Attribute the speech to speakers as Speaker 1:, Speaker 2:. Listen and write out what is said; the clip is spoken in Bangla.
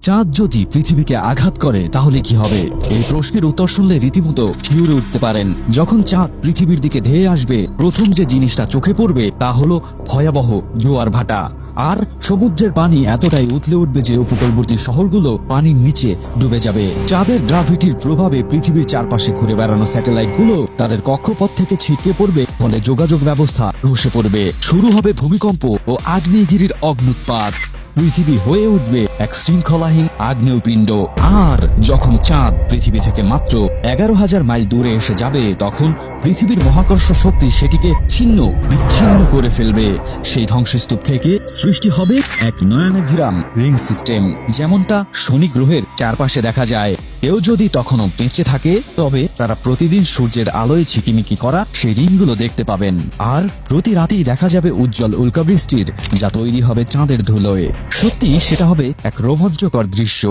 Speaker 1: চাঁদ যদি পৃথিবীকে আঘাত করে তাহলে কি হবে? এই প্রশ্নের উত্তর শুনলে রীতিমতো শিউরে উঠতে পারেন। যখন চাঁদ পৃথিবীর দিকে ধেয়ে আসবে, প্রথম যে জিনিসটা চোখে পড়বে তা হলো ভয়াবহ জোয়ার ভাটা। আর সমুদ্রের পানি এতটাই উতলে উঠবে যে উপকূলবর্তী শহরগুলো পানির নিচে ডুবে যাবে। চাঁদের গ্রাভিটির প্রভাবে পৃথিবীর চারপাশে ঘুরে বেড়ানো স্যাটেলাইটগুলো তাদের কক্ষপথ থেকে ছিটকে পড়বে, ফলে যোগাযোগ ব্যবস্থা ধসে পড়বে। শুরু হবে ভূমিকম্প ও আগ্নেয়গিরির অগ্ন্যুৎপাত। পৃথিবী হয়ে উঠবে এক শৃঙ্খলাহীন আগ্নেয়পিণ্ড। আর যখন চাঁদ পৃথিবী থেকে মাত্র 11,000 মাইল দূরে এসে যাবে, তখন পৃথিবীর মহাকর্ষ শক্তি সেটিকে ছিন্ন বিচ্ছিন্ন করে ফেলবে। সেই ধ্বংসস্তূপ থেকে সৃষ্টি হবে এক নয়নাভিরাম রিং সিস্টেম, যেমনটা শনি গ্রহের চারপাশে দেখা যায়। কেউ যদি তখনও বেঁচে থাকে, তবে তারা প্রতিদিন সূর্যের আলোয় ঝিকিমিকি করা সেই রিংগুলো দেখতে পাবেন। আর প্রতি রাতেই দেখা যাবে উজ্জ্বল উল্কাবৃষ্টির, যা তৈরি হবে চাঁদের ধুলোয়। সত্যি সেটা হবে এক রোমাঞ্চকর দৃশ্য।